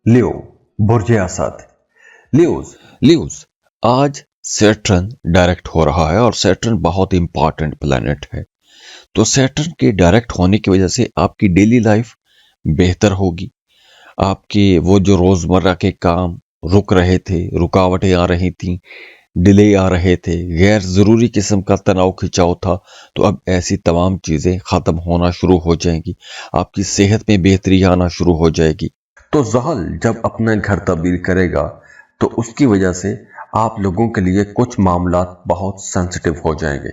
लियो, बुर्ज Asad. Leos आज Saturn direct हो रहा है और सैटर्न बहुत इंपॉर्टेंट प्लैनेट है। तो सैटर्न के डायरेक्ट होने की वजह से आपकी डेली लाइफ बेहतर होगी। आपके वो जो रोजमर्रा के काम रुक रहे थे, रुकावटें आ रही थी, डिले आ रहे थे, गैर जरूरी किस्म का तनाव खिंचाव था, तो अब ऐसी तमाम चीजें खत्म होना शुरू हो जाएंगी। आपकी सेहत में बेहतरी आना शुरू हो जाएगी। तो ज़हल जब अपना घर तब्दील करेगा तो उसकी वजह से आप लोगों के लिए कुछ मामला बहुत सेंसिटिव हो जाएंगे,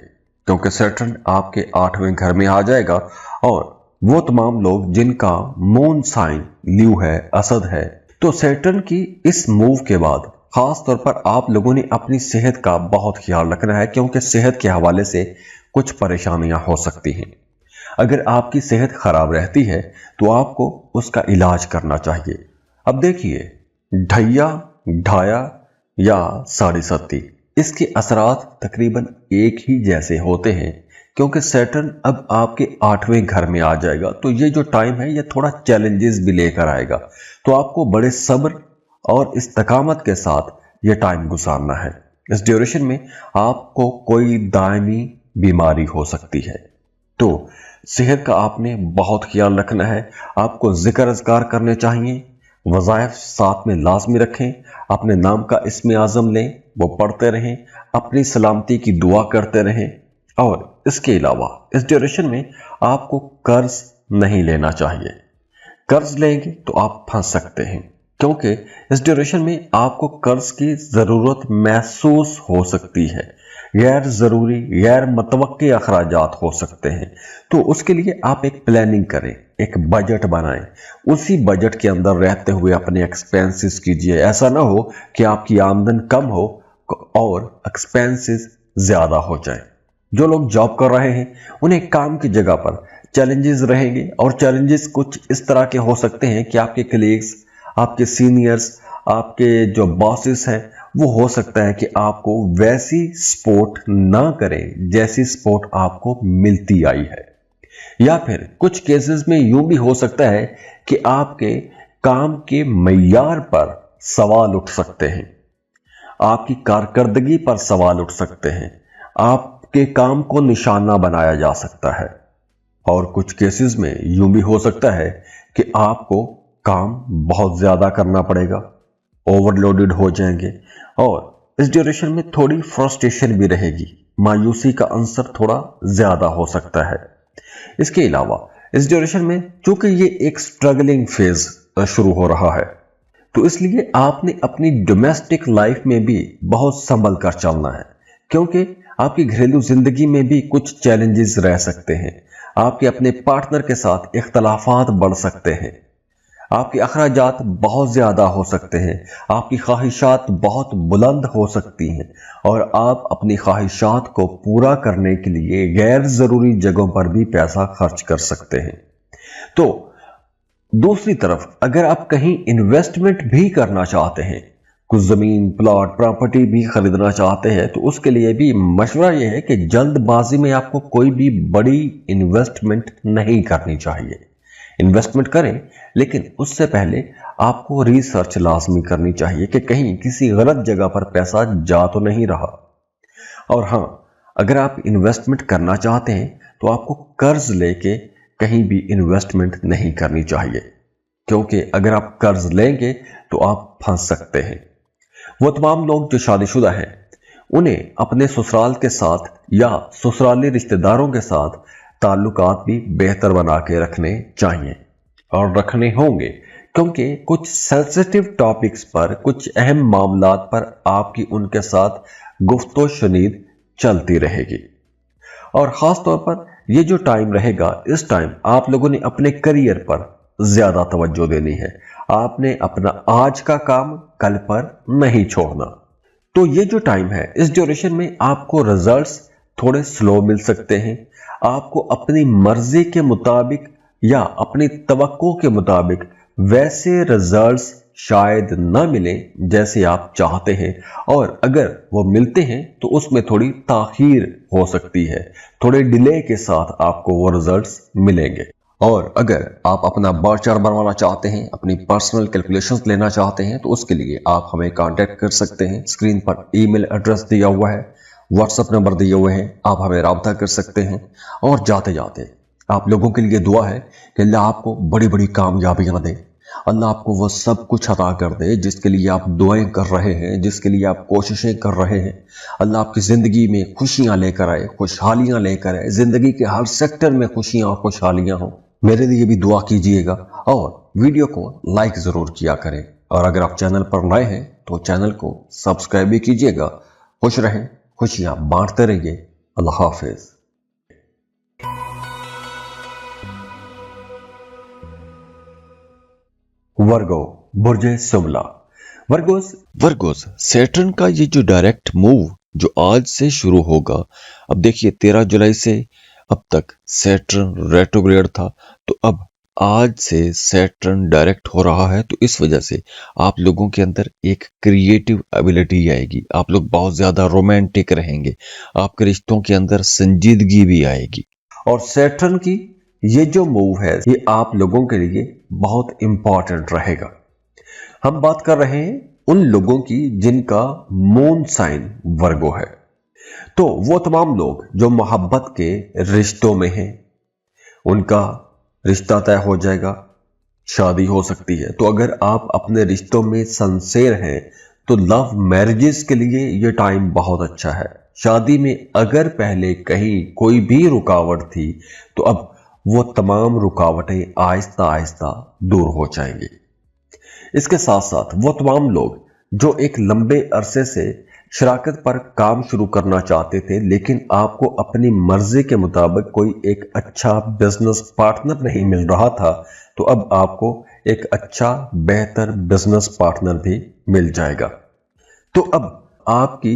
क्योंकि सैटर्न आपके 8वें घर में आ जाएगा और वो तमाम लोग जिनका मून साइन लियो है, असद है, तो सैटर्न की इस मूव के बाद खास तौर पर आप लोगों ने अपनी सेहत का बहुत ख्याल रखना है, क्योंकि सेहत के हवाले से कुछ परेशानियां हो सकती हैं। अगर आपकी सेहत खराब रहती है तो आपको उसका इलाज करना चाहिए। अब देखिए, ढैया, ढाया या साढ़े सत्ती, इसके असरात तकरीबन एक ही जैसे होते हैं, क्योंकि सैटर्न अब आपके 8वें घर में आ जाएगा। तो ये जो टाइम है ये थोड़ा चैलेंजेस भी लेकर आएगा, तो आपको बड़े सब्र और इस्तकामत के साथ ये टाइम गुजारना है। इस ड्यूरेशन में आपको कोई दायमी बीमारी हो सकती है, तो सेहत का आपने बहुत ख्याल रखना है। आपको जिक्र अज़कार करने चाहिए, वज़ाइफ साथ में लाजमी रखें, अपने नाम का इस्म आज़म लें, वो पढ़ते रहें, अपनी सलामती की दुआ करते रहें। और इसके अलावा इस ड्यूरेशन में आपको कर्ज नहीं लेना चाहिए। कर्ज लेंगे तो आप फंस सकते हैं, क्योंकि इस ड्यूरेशन में आपको कर्ज की ज़रूरत महसूस हो सकती है। गैर ज़रूरी, गैर मतवक्की अखराजात हो सकते हैं, तो उसके लिए आप एक प्लानिंग करें, एक बजट बनाएं। उसी बजट के अंदर रहते हुए अपने एक्सपेंसेस कीजिए। ऐसा ना हो कि आपकी आमदन कम हो और एक्सपेंसेस ज़्यादा हो जाएं। जो लोग जॉब कर रहे हैं उन्हें काम की जगह पर चैलेंजेस रहेंगे, और चैलेंजेस कुछ इस तरह के हो सकते हैं कि आपके कलीग्स, आपके सीनियर्स, आपके जो बॉसेस हैं, वो हो सकता है कि आपको वैसी सपोर्ट ना करें जैसी सपोर्ट आपको मिलती आई है। या फिर कुछ केसेस में यूं भी हो सकता है कि आपके काम के मय्यार पर सवाल उठ सकते हैं, आपकी कारकर्दगी पर सवाल उठ सकते हैं, आपके काम को निशाना बनाया जा सकता है। और कुछ केसेस में यूं भी हो सकता है कि आपको काम बहुत ज्यादा करना पड़ेगा, ओवरलोडेड हो जाएंगे, और इस ड्यूरेशन में थोड़ी फ्रस्ट्रेशन भी रहेगी, मायूसी का अंसर थोड़ा ज्यादा हो सकता है। इसके अलावा इस ड्यूरेशन में चूंकि ये एक स्ट्रगलिंग फेज शुरू हो रहा है, तो इसलिए आपने अपनी डोमेस्टिक लाइफ में भी बहुत संभल कर चलना है, क्योंकि आपकी घरेलू जिंदगी में भी कुछ चैलेंजेस रह सकते हैं। आपके अपने पार्टनर के साथ इख्तलाफात बढ़ सकते हैं, आपके अखराजात बहुत ज़्यादा हो सकते हैं, आपकी ख्वाहिशात बहुत बुलंद हो सकती हैं, और आप अपनी ख्वाहिशात को पूरा करने के लिए गैर ज़रूरी जगहों पर भी पैसा खर्च कर सकते हैं। तो दूसरी तरफ अगर आप कहीं इन्वेस्टमेंट भी करना चाहते हैं, कुछ ज़मीन, प्लॉट, प्रॉपर्टी भी खरीदना चाहते हैं, तो उसके लिए भी मशवरा यह है कि जल्दबाजी में आपको कोई भी बड़ी इन्वेस्टमेंट नहीं करनी चाहिए। इन्वेस्टमेंट करें, लेकिन उससे पहले आपको रिसर्च लाजमी करनी चाहिए कि कहीं किसी गलत जगह पर पैसा जा तो नहीं रहा। और हाँ, अगर आप इन्वेस्टमेंट करना चाहते हैं तो आपको कर्ज लेके कहीं भी इन्वेस्टमेंट नहीं करनी चाहिए, क्योंकि अगर आप कर्ज लेंगे तो आप फंस सकते हैं। वो तमाम लोग जो शादीशुदा हैं, उन्हें अपने ससुराल के साथ या ससुराली रिश्तेदारों के साथ ताल्लुकात भी बेहतर बना के रखने चाहिए और रखने होंगे, क्योंकि कुछ सेंसिटिव टॉपिक्स पर, कुछ अहम मामलात पर आपकी उनके साथ गुफ्तो शनीद चलती रहेगी। और ख़ास तौर पर ये जो टाइम रहेगा, इस टाइम आप लोगों ने अपने करियर पर ज़्यादा तवज्जो देनी है। आपने अपना आज का काम कल पर नहीं छोड़ना। तो ये जो टाइम है, इस ड्यूरेशन में आपको रिजल्ट्स थोड़े स्लो मिल सकते हैं। आपको अपनी मर्जी के मुताबिक या अपनी तवक्को के मुताबिक वैसे रिजल्ट्स शायद न मिलें जैसे आप चाहते हैं, और अगर वो मिलते हैं तो उसमें थोड़ी ताखीर हो सकती है, थोड़े डिले के साथ आपको वो रिजल्ट्स मिलेंगे। और अगर आप अपना बार चार्ट बनवाना चाहते हैं, अपनी पर्सनल कैलकुलेशंस लेना चाहते हैं, तो उसके लिए आप हमें कांटेक्ट कर सकते हैं। स्क्रीन पर ईमेल एड्रेस दिया हुआ है, व्हाट्सएप नंबर दिए हुए हैं, आप हमें राब्ता कर सकते हैं। और जाते जाते आप लोगों के लिए दुआ है कि अल्लाह आपको बड़ी बड़ी कामयाबियां दे, अल्लाह आपको वो सब कुछ अता कर दे जिसके लिए आप दुआएं कर रहे हैं, जिसके लिए आप कोशिशें कर रहे हैं। अल्लाह आपकी ज़िंदगी में खुशियां लेकर आए, खुशहालियां लेकर आए, ज़िंदगी के हर सेक्टर में खुशियां और खुशहालियां हों। मेरे लिए भी दुआ कीजिएगा और वीडियो को लाइक ज़रूर किया करें। और अगर आप चैनल पर नए हैं तो चैनल को सब्सक्राइब भी कीजिएगा। खुश रहें, खुशियां बांटते रहिए। अल्लाह हाफिज। वर्गो, बुर्जे सुमला। वर्गोस सैटर्न का ये जो डायरेक्ट मूव जो आज से शुरू होगा, अब देखिए 13 जुलाई से अब तक सैटर्न रेट्रोग्रेड था, तो अब आज से सैटर्न डायरेक्ट हो रहा है। तो इस वजह से आप लोगों के अंदर एक क्रिएटिव एबिलिटी आएगी, आप लोग बहुत ज्यादा रोमांटिक रहेंगे, आपके रिश्तों के अंदर संजीदगी भी आएगी। और सैटर्न की ये जो मूव है ये आप लोगों के लिए बहुत इंपॉर्टेंट रहेगा। हम बात कर रहे हैं उन लोगों की जिनका मून साइन वर्गो है। तो वो तमाम लोग जो मोहब्बत के रिश्तों में हैं, उनका रिश्ता तय हो जाएगा, शादी हो सकती है। तो अगर आप अपने रिश्तों में सिंसियर हैं तो लव मैरिजेस के लिए ये टाइम बहुत अच्छा है। शादी में अगर पहले कहीं कोई भी रुकावट थी तो अब वो तमाम रुकावटें आहिस्ता आहिस्ता दूर हो जाएंगी। इसके साथ साथ वो तमाम लोग जो एक लंबे अरसे से शराकत पर काम शुरू करना चाहते थे लेकिन आपको अपनी मर्जी के मुताबिक कोई एक अच्छा बिजनेस पार्टनर नहीं मिल रहा था, तो अब आपको एक अच्छा बेहतर बिजनेस पार्टनर भी मिल जाएगा। तो अब आपकी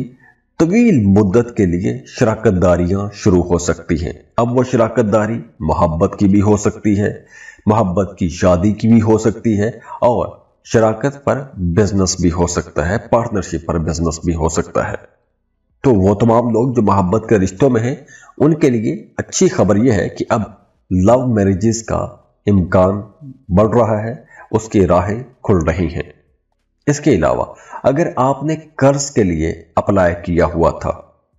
तवील मुद्दत के लिए शराकतदारियां शुरू हो सकती हैं। अब वो शराकतदारी मोहब्बत की भी हो सकती है, मोहब्बत की शादी की भी हो सकती है, और शराकत पर बिजनेस भी हो सकता है, पार्टनरशिप पर बिजनेस भी हो सकता है। तो वो तमाम लोग जो मोहब्बत के रिश्तों में हैं उनके लिए अच्छी खबर यह है कि अब लव मैरिजेस का इम्कान बढ़ रहा है, उसकी राहें खुल रही हैं। इसके अलावा अगर आपने कर्ज के लिए अप्लाई किया हुआ था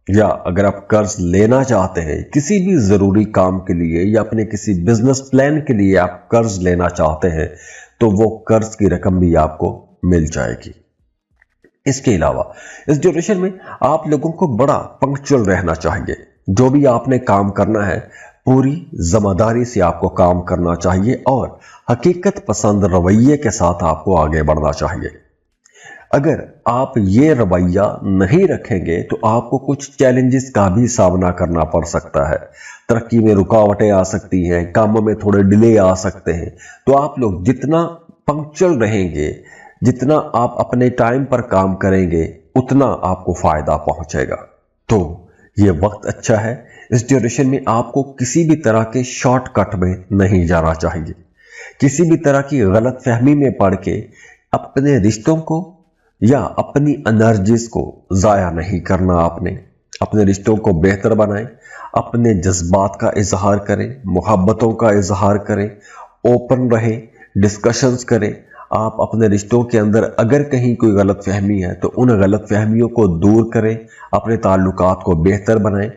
या अगर आप कर्ज लेना चाहते हैं किसी भी जरूरी काम के लिए या अपने किसी बिजनेस प्लान के लिए आप कर्ज लेना चाहते हैं तो वो कर्ज की रकम भी आपको मिल जाएगी। इसके अलावा इस ड्यूरेशन में आप लोगों को बड़ा पंक्चुअल रहना चाहिए। जो भी आपने काम करना है पूरी जिम्मेदारी से आपको काम करना चाहिए और हकीकत पसंद रवैये के साथ आपको आगे बढ़ना चाहिए। अगर आप ये रवैया नहीं रखेंगे तो आपको कुछ चैलेंजेस का भी सामना करना पड़ सकता है। तरक्की में रुकावटें आ सकती हैं, कामों में थोड़े डिले आ सकते हैं। तो आप लोग जितना पंक्चुअल रहेंगे, जितना आप अपने टाइम पर काम करेंगे, उतना आपको फायदा पहुंचेगा। तो ये वक्त अच्छा है। इस ड्यूरेशन में आपको किसी भी तरह के शॉर्टकट में नहीं जाना चाहिए, किसी भी तरह की गलत फहमी में पड़ के अपने रिश्तों को या अपनी एनर्जीज को जाया नहीं करना। आपने अपने रिश्तों को बेहतर बनाएं, अपने जज्बात का इजहार करें, मोहब्बतों का इजहार करें, ओपन रहें, डिस्कशंस करें। आप अपने रिश्तों के अंदर अगर कहीं कोई गलत फहमी है तो उन गलत फहमियों को दूर करें, अपने ताल्लुकात को बेहतर बनाएं,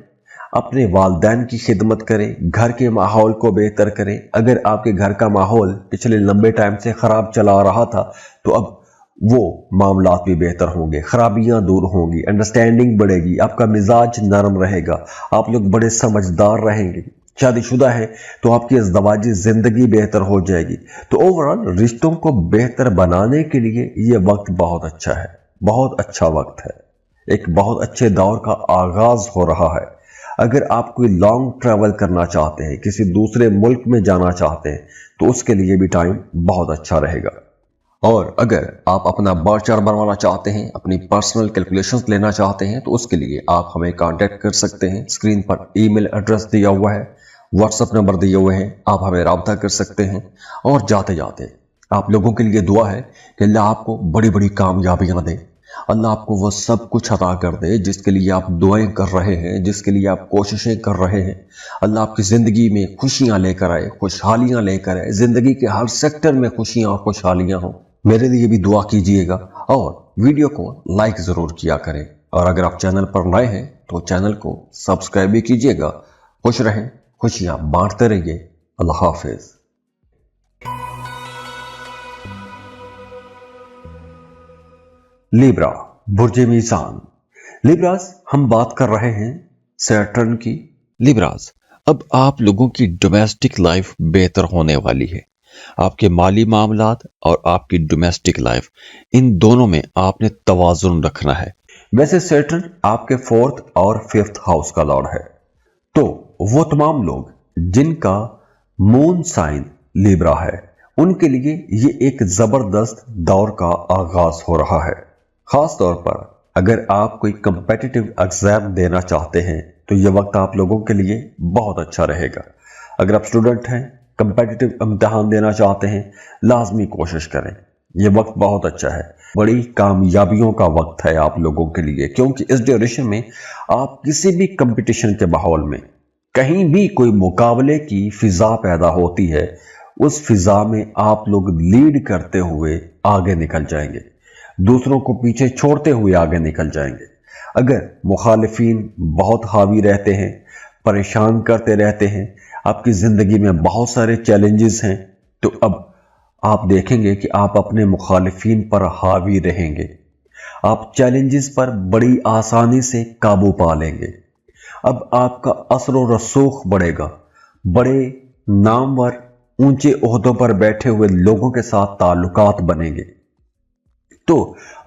अपने वालिदैन की खिदमत करें, घर के माहौल को बेहतर करें। अगर आपके घर का माहौल पिछले लंबे टाइम से खराब चला रहा था तो अब वो मामलात भी बेहतर होंगे, खराबियां दूर होंगी, अंडरस्टैंडिंग बढ़ेगी, आपका मिजाज नरम रहेगा, आप लोग बड़े समझदार रहेंगे। शादीशुदा है तो आपकी अज़दवाजी जिंदगी बेहतर हो जाएगी। तो ओवरऑल रिश्तों को बेहतर बनाने के लिए ये वक्त बहुत अच्छा है, बहुत अच्छा वक्त है। एक बहुत अच्छे दौर का आगाज हो रहा है। अगर आप कोई लॉन्ग ट्रैवल करना चाहते हैं, किसी दूसरे मुल्क में जाना चाहते हैं, तो उसके लिए भी टाइम बहुत अच्छा रहेगा। और अगर आप अपना बर्थ चार्ट बनवाना चाहते हैं, अपनी पर्सनल कैलकुलेशंस लेना चाहते हैं, तो उसके लिए आप हमें कांटेक्ट कर सकते हैं। स्क्रीन पर ईमेल एड्रेस दिया हुआ है, व्हाट्सएप नंबर दिए हुए हैं, आप हमें राब्ता कर सकते हैं। और जाते जाते आप लोगों के लिए दुआ है कि अल्लाह आपको बड़ी बड़ी कामयाबियां दे, अल्लाह आपको वो सब कुछ अता कर दे जिसके लिए आप दुआएं कर रहे हैं, जिसके लिए आप कोशिशें कर रहे हैं। अल्लाह आपकी ज़िंदगी में खुशियां लेकर आए, खुशहालियां लेकर आए, ज़िंदगी के हर सेक्टर में खुशियां और खुशहालियां हो। मेरे लिए भी दुआ कीजिएगा और वीडियो को लाइक ज़रूर किया करें। और अगर आप चैनल पर नए हैं तो चैनल को सब्सक्राइब भी कीजिएगा। खुश रहें, खुशियां बांटते रहिए। अल्लाह हाफिज। लिब्रा, बुर्ज मीज़ान। लिब्रास, हम बात कर रहे हैं सैटर्न की। लिब्रास, अब आप लोगों की डोमेस्टिक लाइफ बेहतर होने वाली है। आपके माली मामलात और आपकी डोमेस्टिक लाइफ, इन दोनों में आपने तवाज़ुन रखना है। वैसे सैटर्न आपके 4th और 5th हाउस का लॉर्ड है, तो वो तमाम लोग जिनका मून साइन लिब्रा है, उनके लिए ये एक जबरदस्त दौर का आगाज हो रहा है। खास तौर पर अगर आप कोई कंपेटिटिव एग्जाम देना चाहते हैं तो ये वक्त आप लोगों के लिए बहुत अच्छा रहेगा। अगर आप स्टूडेंट हैं, कंपेटिटिव इम्तिहान देना चाहते हैं, लाजमी कोशिश करें। ये वक्त बहुत अच्छा है, बड़ी कामयाबियों का वक्त है आप लोगों के लिए, क्योंकि इस ड्यूरेशन में आप किसी भी कंपटीशन के माहौल में कहीं भी कोई मुकाबले की फिजा पैदा होती है, उस फिजा में आप लोग लीड करते हुए आगे निकल जाएंगे, दूसरों को पीछे छोड़ते हुए आगे निकल जाएंगे। अगर मुखालिफिन बहुत हावी रहते हैं, परेशान करते रहते हैं, आपकी जिंदगी में बहुत सारे चैलेंजेस हैं, तो अब आप देखेंगे कि आप अपने मुखालिफिन पर हावी रहेंगे। आप चैलेंजेस पर बड़ी आसानी से काबू पा लेंगे। अब आपका असर व रसूख बढ़ेगा। बड़े नामवर ऊंचे ओहदों पर बैठे हुए लोगों के साथ ताल्लुकात बनेंगे, तो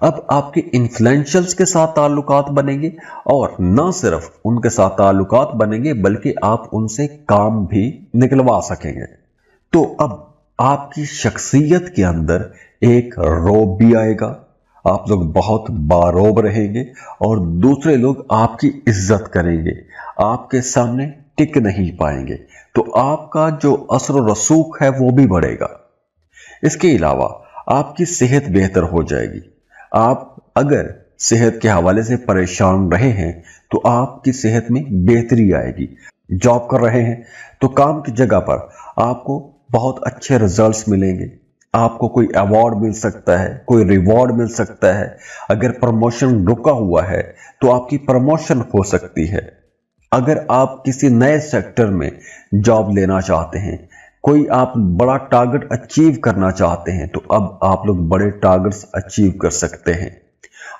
अब आपके इन्फ्लुएंशियल्स के साथ ताल्लुकात बनेंगे, और न सिर्फ उनके साथ ताल्लुकात बनेंगे बल्कि आप उनसे काम भी निकलवा सकेंगे। तो अब आपकी शख्सियत के अंदर एक रौब भी आएगा। आप लोग बहुत बारोब रहेंगे और दूसरे लोग आपकी इज्जत करेंगे, आपके सामने टिक नहीं पाएंगे, तो आपका जो असर रसूख है वो भी बढ़ेगा। इसके अलावा आपकी सेहत बेहतर हो जाएगी। आप अगर सेहत के हवाले से परेशान रहे हैं तो आपकी सेहत में बेहतरी आएगी। जॉब कर रहे हैं तो काम की जगह पर आपको बहुत अच्छे रिजल्ट्स मिलेंगे। आपको कोई अवार्ड मिल सकता है, कोई रिवॉर्ड मिल सकता है। अगर प्रमोशन रुका हुआ है तो आपकी प्रमोशन हो सकती है। अगर आप किसी नए सेक्टर में जॉब लेना चाहते हैं, कोई आप बड़ा टारगेट अचीव करना चाहते हैं, तो अब आप लोग बड़े टारगेट्स अचीव कर सकते हैं।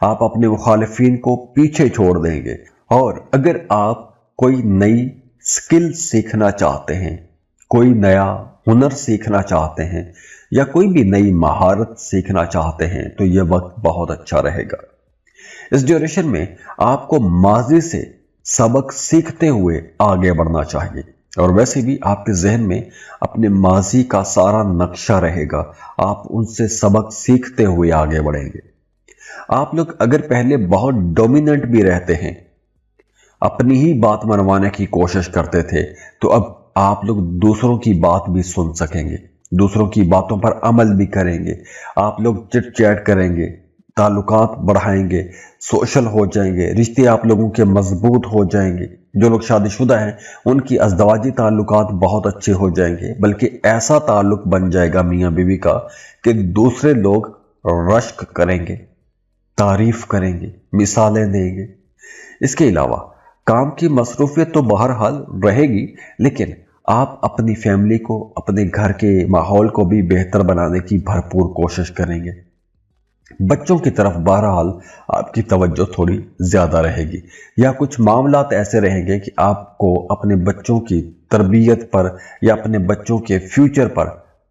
आप अपने मुखालिफिन को पीछे छोड़ देंगे। और अगर आप कोई नई स्किल सीखना चाहते हैं, कोई नया हुनर सीखना चाहते हैं, या कोई भी नई महारत सीखना चाहते हैं, तो यह वक्त बहुत अच्छा रहेगा। इस ड्यूरेशन में आपको माजी से सबक सीखते हुए आगे बढ़ना चाहिए। और वैसे भी आपके जहन में अपने माजी का सारा नक्शा रहेगा, आप उनसे सबक सीखते हुए आगे बढ़ेंगे। आप लोग अगर पहले बहुत डोमिनेंट भी रहते हैं, अपनी ही बात मनवाने की कोशिश करते थे, तो अब आप लोग दूसरों की बात भी सुन सकेंगे, दूसरों की बातों पर अमल भी करेंगे। आप लोग चिट चैट करेंगे, ताल्लुकात बढ़ाएंगे, सोशल हो जाएंगे, रिश्ते आप लोगों के मजबूत हो जाएंगे। जो लोग शादीशुदा हैं उनकी अज़दवाजी ताल्लुकात बहुत अच्छे हो जाएंगे, बल्कि ऐसा ताल्लुक बन जाएगा मियाँ बीवी का कि दूसरे लोग रश्क करेंगे, तारीफ करेंगे, मिसालें देंगे। इसके अलावा काम की मसरूफियत तो बहरहाल रहेगी, लेकिन आप अपनी फैमिली को, अपने घर के माहौल को भी बेहतर बनाने की भरपूर कोशिश करेंगे। बच्चों की तरफ बहरहाल आपकी तवज्जो थोड़ी ज्यादा रहेगी, या कुछ मामलात ऐसे रहेंगे कि आपको अपने बच्चों की तरबियत पर या अपने बच्चों के फ्यूचर पर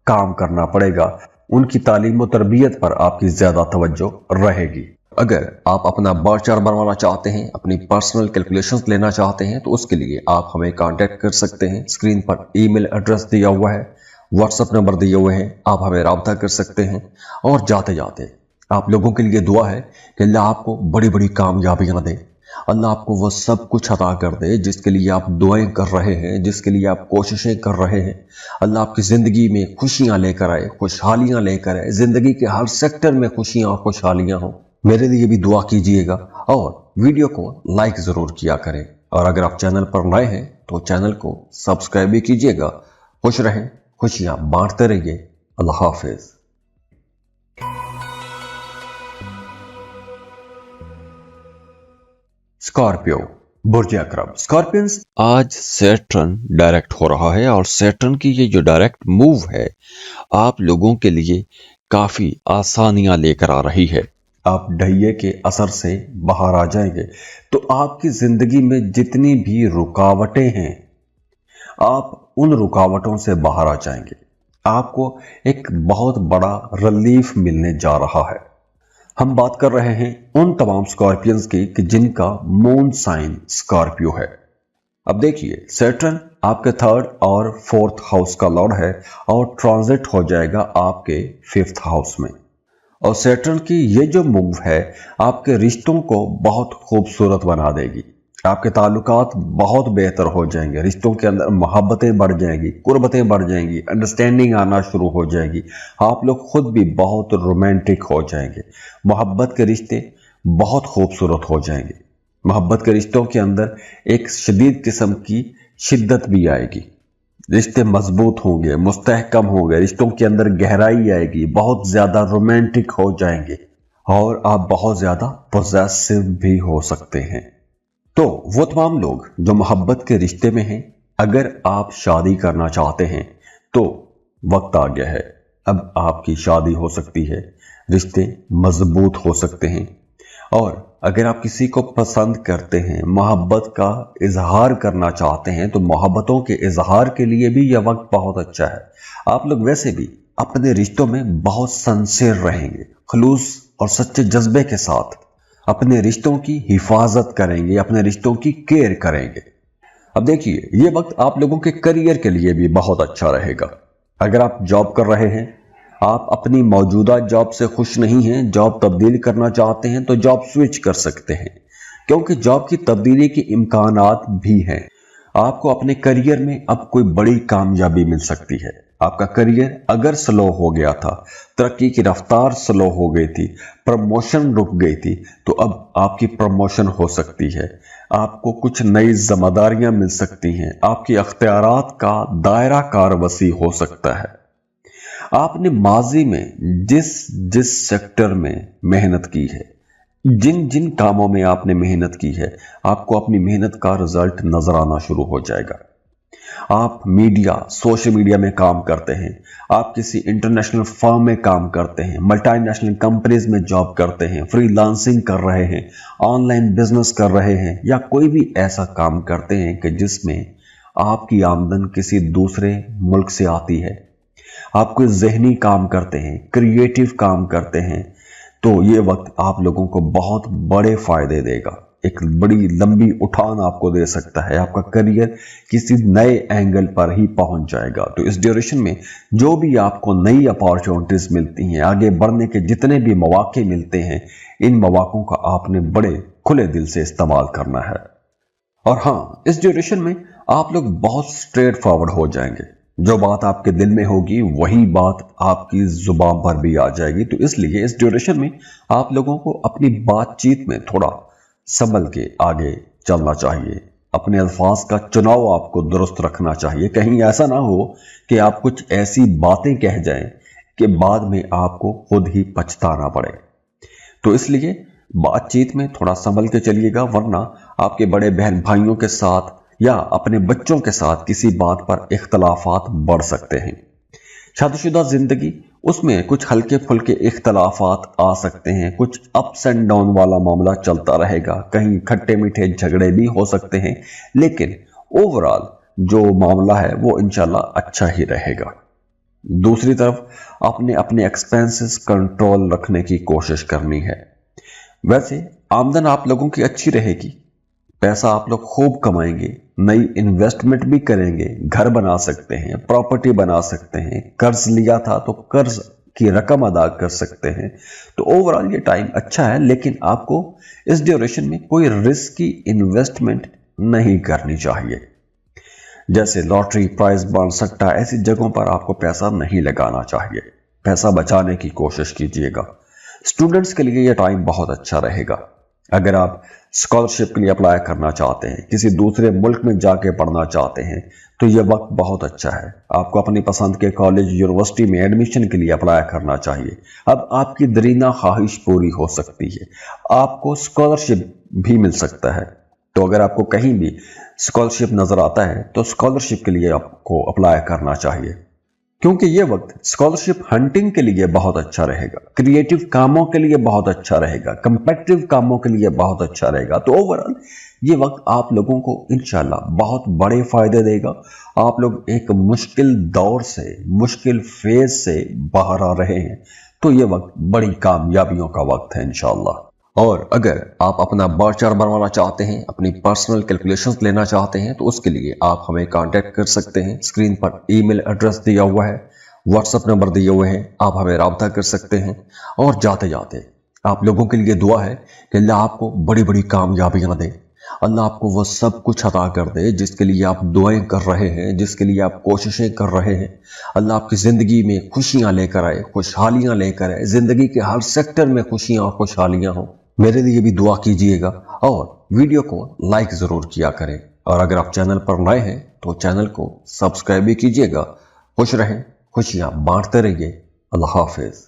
काम करना पड़ेगा। उनकी तालीम और तरबियत पर आपकी ज्यादा तवज्जो रहेगी। अगर आप अपना बर्थ चार्ट बनवाना चाहते हैं, अपनी पर्सनल कैलकुलेशंस लेना चाहते हैं, तो उसके लिए आप हमें कांटेक्ट कर सकते हैं। स्क्रीन पर ईमेल एड्रेस दिया हुआ है, व्हाट्सएप नंबर दिए हुए हैं, आप हमें राब्ता कर सकते हैं। और जाते जाते आप लोगों के लिए दुआ है कि अल्लाह आपको बड़ी बड़ी कामयाबियां दे, अल्लाह आपको वो सब कुछ अता कर दे जिसके लिए आप दुआएं कर रहे हैं, जिसके लिए आप कोशिशें कर रहे हैं। अल्लाह आपकी ज़िंदगी में खुशियां लेकर आए, खुशहालियां लेकर आए, ज़िंदगी के हर सेक्टर में खुशियां और खुशहालियां हों। मेरे लिए भी दुआ कीजिएगा और वीडियो को लाइक जरूर किया करें। और अगर आप चैनल पर नए हैं तो चैनल को सब्सक्राइब भी कीजिएगा। खुश रहें, खुशियां बांटते रहिए। अल्लाह हाफिज। स्कॉर्पियो, बुर्ज अकरब, स्कॉर्पियंस, आज सैटर्न डायरेक्ट हो रहा है और सैटर्न की ये जो डायरेक्ट मूव है आप लोगों के लिए काफी आसानियां लेकर आ रही है। आप ढैये के असर से बाहर आ जाएंगे तो आपकी जिंदगी में जितनी भी रुकावटें हैं आप उन रुकावटों से बाहर आ जाएंगे। आपको एक बहुत बड़ा रिलीफ मिलने जा रहा है। हम बात कर रहे हैं उन तमाम स्कॉर्पियंस की कि जिनका मून साइन स्कॉर्पियो है। अब देखिए, सैटर्न आपके 3rd और 4th हाउस का लॉर्ड है और ट्रांजिट हो जाएगा आपके 5th हाउस में। और सैटर्न की ये जो मूव है आपके रिश्तों को बहुत खूबसूरत बना देगी। आपके ताल्लुकात बहुत बेहतर हो जाएंगे, रिश्तों के अंदर मोहब्बतें बढ़ जाएंगी, कुर्बतें बढ़ जाएंगी, अंडरस्टैंडिंग आना शुरू हो जाएगी। आप लोग खुद भी बहुत रोमांटिक हो जाएंगे। मोहब्बत के रिश्ते बहुत खूबसूरत हो जाएंगे। मोहब्बत के रिश्तों के अंदर एक शदीद किस्म की शिद्दत भी आएगी। रिश्ते मजबूत होंगे, मुस्तहकम होंगे, रिश्तों के अंदर गहराई आएगी, बहुत ज्यादा रोमांटिक हो जाएंगे और आप बहुत ज्यादा पोजेसिव भी हो सकते हैं। तो वो तमाम लोग जो मोहब्बत के रिश्ते में हैं, अगर आप शादी करना चाहते हैं तो वक्त आ गया है। अब आपकी शादी हो सकती है, रिश्ते मजबूत हो सकते हैं। और अगर आप किसी को पसंद करते हैं, मोहब्बत का इजहार करना चाहते हैं तो मोहब्बतों के इजहार के लिए भी यह वक्त बहुत अच्छा है। आप लोग वैसे भी अपने रिश्तों में बहुत सिंसियर रहेंगे, खुलूस और सच्चे जज्बे के साथ अपने रिश्तों की हिफाजत करेंगे, अपने रिश्तों की केयर करेंगे। अब देखिए, ये वक्त आप लोगों के करियर के लिए भी बहुत अच्छा रहेगा। अगर आप जॉब कर रहे हैं, आप अपनी मौजूदा जॉब से खुश नहीं हैं, जॉब तब्दील करना चाहते हैं तो जॉब स्विच कर सकते हैं, क्योंकि जॉब की तब्दीली के इम्कानात भी हैं। आपको अपने करियर में अब कोई बड़ी कामयाबी मिल सकती है। आपका करियर अगर स्लो हो गया था, तरक्की की रफ्तार स्लो हो गई थी, प्रमोशन रुक गई थी, तो अब आपकी प्रमोशन हो सकती है। आपको कुछ नई जिम्मेदारियां मिल सकती हैं, आपकी अख्तियारात का दायरा कार वसी हो सकता है। आपने माजी में जिस जिस सेक्टर में मेहनत की है, जिन जिन कामों में आपने मेहनत की है, आपको अपनी मेहनत का रिजल्ट नजर आना शुरू हो जाएगा। आप मीडिया, सोशल मीडिया में काम करते हैं, आप किसी इंटरनेशनल फर्म में काम करते हैं, मल्टीनेशनल कंपनीज में जॉब करते हैं, फ्रीलांसिंग कर रहे हैं, ऑनलाइन बिजनेस कर रहे हैं, या कोई भी ऐसा काम करते हैं कि जिसमें आपकी आमदन किसी दूसरे मुल्क से आती है, आप कोई जहनी काम करते हैं, क्रिएटिव काम करते हैं, तो ये वक्त आप लोगों को बहुत बड़े फायदे देगा। एक बड़ी लंबी उठान आपको दे सकता है। आपका करियर किसी नए एंगल पर ही पहुंच जाएगा। तो इस ड्यूरेशन में जो भी आपको नई अपॉर्चुनिटीज मिलती हैं, आगे बढ़ने के जितने भी मौके मिलते हैं, इन मौकों का आपने बड़े खुले दिल से इस्तेमाल करना है। और हाँ, इस ड्यूरेशन में आप लोग बहुत स्ट्रेट फॉरवर्ड हो जाएंगे। जो बात आपके दिल में होगी वही बात आपकी जुबान पर भी आ जाएगी। तो इसलिए इस ड्यूरेशन में आप लोगों को अपनी बातचीत में थोड़ा संभल के आगे चलना चाहिए। अपने अल्फाज का चुनाव आपको दुरुस्त रखना चाहिए। कहीं ऐसा ना हो कि आप कुछ ऐसी बातें कह जाएं कि बाद में आपको खुद ही पछताना पड़े। तो इसलिए बातचीत में थोड़ा संभल के चलिएगा, वरना आपके बड़े बहन भाइयों के साथ या अपने बच्चों के साथ किसी बात पर इख्तलाफात बढ़ सकते हैं। शादीशुदा जिंदगी, उसमें कुछ हल्के फुल्के इख्तलाफात आ सकते हैं, कुछ अप्स एंड डाउन वाला मामला चलता रहेगा, कहीं खट्टे मीठे झगड़े भी हो सकते हैं, लेकिन ओवरऑल जो मामला है वो इंशाल्लाह अच्छा ही रहेगा। दूसरी तरफ आपने अपने एक्सपेंसेस कंट्रोल रखने की कोशिश करनी है। वैसे आमदन आप लोगों की अच्छी रहेगी, पैसा आप लोग खूब कमाएंगे, नई इन्वेस्टमेंट भी करेंगे, घर बना सकते हैं, प्रॉपर्टी बना सकते हैं, कर्ज लिया था तो कर्ज की रकम अदा कर सकते हैं। तो ओवरऑल ये टाइम अच्छा है, लेकिन आपको इस ड्यूरेशन में कोई रिस्की इन्वेस्टमेंट नहीं करनी चाहिए। जैसे लॉटरी, प्राइज बॉन्ड, सट्टा, ऐसी जगहों पर आपको पैसा नहीं लगाना चाहिए। पैसा बचाने की कोशिश कीजिएगा। स्टूडेंट्स के लिए ये टाइम बहुत अच्छा रहेगा। अगर आप स्कॉलरशिप के लिए अप्लाई करना चाहते हैं, किसी दूसरे मुल्क में जाके पढ़ना चाहते हैं, तो ये वक्त बहुत अच्छा है। आपको अपनी पसंद के कॉलेज यूनिवर्सिटी में एडमिशन के लिए अप्लाई करना चाहिए। अब आपकी दरीना ख्वाहिश पूरी हो सकती है, आपको स्कॉलरशिप भी मिल सकता है। तो अगर आपको कहीं भी स्कॉलरशिप नजर आता है तो स्कॉलरशिप के लिए आपको अप्लाई करना चाहिए, क्योंकि ये वक्त स्कॉलरशिप हंटिंग के लिए बहुत अच्छा रहेगा, क्रिएटिव कामों के लिए बहुत अच्छा रहेगा, कंपेटिटिव कामों के लिए बहुत अच्छा रहेगा। तो ओवरऑल ये वक्त आप लोगों को इंशाल्लाह बहुत बड़े फायदे देगा। आप लोग एक मुश्किल दौर से, मुश्किल फेज से बाहर आ रहे हैं, तो ये वक्त बड़ी कामयाबियों का वक्त है इंशाल्लाह। और अगर आप अपना बार चार्ट बनवाना चाहते हैं, अपनी पर्सनल कैलकुलेशंस लेना चाहते हैं, तो उसके लिए आप हमें कांटेक्ट कर सकते हैं। स्क्रीन पर ईमेल एड्रेस दिया हुआ है, व्हाट्सएप नंबर दिए हुए हैं, आप हमें राब्ता कर सकते हैं। और जाते जाते आप लोगों के लिए दुआ है कि अल्लाह आपको बड़ी बड़ी कामयाबियां दे, अल्लाह आपको वो सब कुछ अता कर दे जिसके लिए आप दुआएं कर रहे हैं, जिसके लिए आप कोशिशें कर रहे हैं। अल्लाह आपकी ज़िंदगी में खुशियां लेकर आए, खुशहालियां लेकर आए, ज़िंदगी के हर सेक्टर में खुशियां और खुशहालियां हो। मेरे लिए भी दुआ कीजिएगा और वीडियो को लाइक ज़रूर किया करें। और अगर आप चैनल पर नए हैं तो चैनल को सब्सक्राइब भी कीजिएगा। खुश रहें, खुशियां बांटते रहिए। अल्लाह हाफिज़।